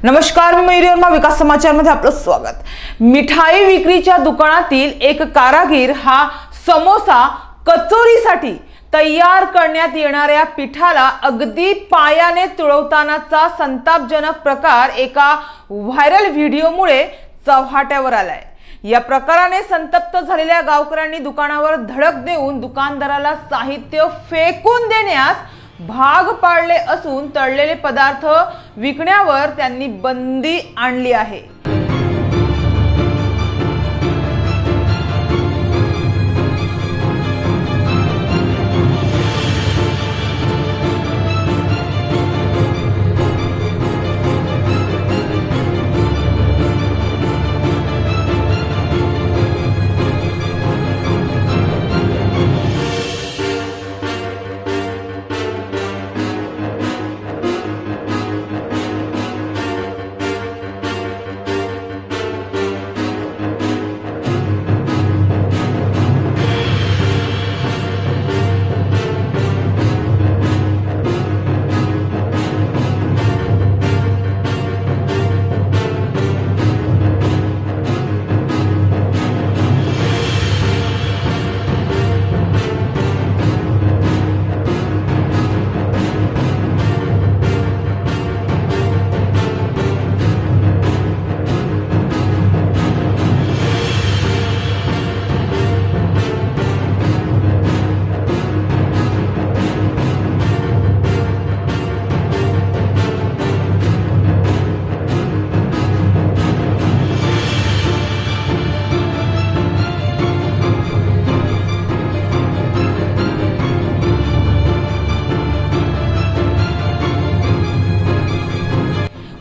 नमस्कार, मी मयुरी वर्मा, विकास समाचार मध्ये आपलं स्वागत। मिठाई विक्रीच्या दुकानातील एक कारागीर हा समोसा कचोरीसाठी तयार करण्यात येणाऱ्या पिठाला अगदी पायाने तुळवतानाचा संतापजनक प्रकार एका व्हायरल व्हिडिओमुळे चव्हाट्यावर आलाय। या प्रकाराने संतप्त झालेल्या गावकऱ्यांनी दुकानावर धडक देऊन दुकानदाराला साहित्य फेकून देण्यास भाग पाडले असून तळलेले पदार्थ विकण्यावर त्यांनी बंदी आणली आहे।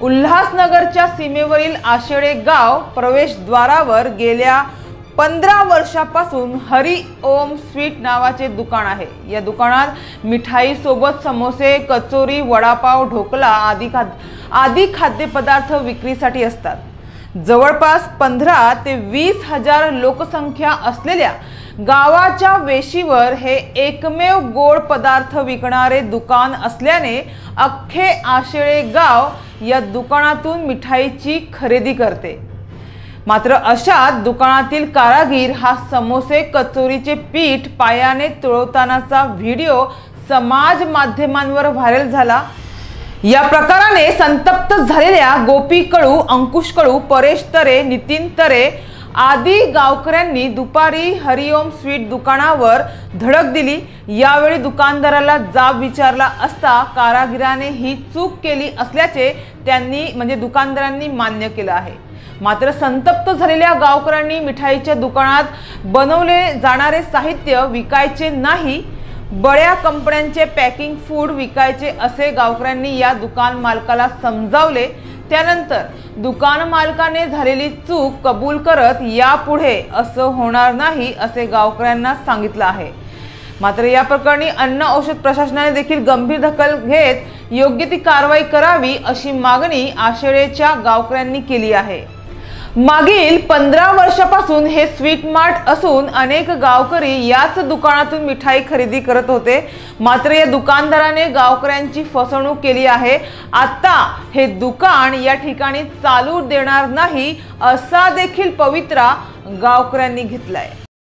उल्हासनगरच्या सीमेवरील आशेडे गाव प्रवेशद्वारावर गेल्या 15 वर्षापासून हरी ओम स्वीट नावाचे दुकान आहे। या दुकानात मिठाई सोबत समोसे, कचोरी, वडापाव, ढोकला आदी खाद्यपदार्थ विक्रीसाठी असतात। जवळपास 15 ते 20 हजार लोकसंख्या असलेल्या गावाच्या वेशीवर हे एकमेव गोड पदार्थ विकणारे दुकान असल्याने अख्खे आशेडे गाव या दुकानातून मिठाईची खरेदी करते। मात्र अशात दुकानातील कारागीर हा समोसे, कचोरीचे पीठ पायाने तुळवतानाचा व्हिडिओ समाज माध्यमांवर व्हायरल झाला। या प्रकाराने संतप्त झालेल्या गोपी कळू, अंकुश कळू, परेश तरे, नितीन तरे आदी गावकऱ्यांनी दुपारी हरिओम स्वीट दुकानावर धडक दिली। यावेळी दुकानदाराला जाब विचारला असता कारागिराने ही चूक केली असल्याचे दुकानदारांनी मान्य केलं आहे। मात्र संतप्त झालेल्या गावकऱ्यांनी मिठाईच्या दुकानात बनवले जाणारे साहित्य विकायचे नाही, बड्या कंपन्यांचे पॅकिंग फूड विकायचे असे गावकऱ्यांनी या दुकान मालकाला समजावले। त्यानंतर दुकान मालकाने झालेली चूक कबूल करत यापुढे असं होणार नाही असे गावकऱ्यांना सांगितलं आहे। मात्र या प्रकरणी अन्न औषध प्रशासनाने देखील गंभीर दखल घेत योग्य ती कारवाई करावी अशी मागणी आशेडेच्या गावकऱ्यांनी केली आहे। मागील 15 वर्षापासून हे स्वीट मार्ट असून अनेक गावकरी याच दुकानातून मिठाई खरेदी करत होते। मात्र या दुकानदाराने गावकऱ्यांची फसवणूक केली आहे। आता हे दुकान या ठिकाणी चालू देणार नाही असा देखील पवित्रा गावकऱ्यांनी घेतलाय।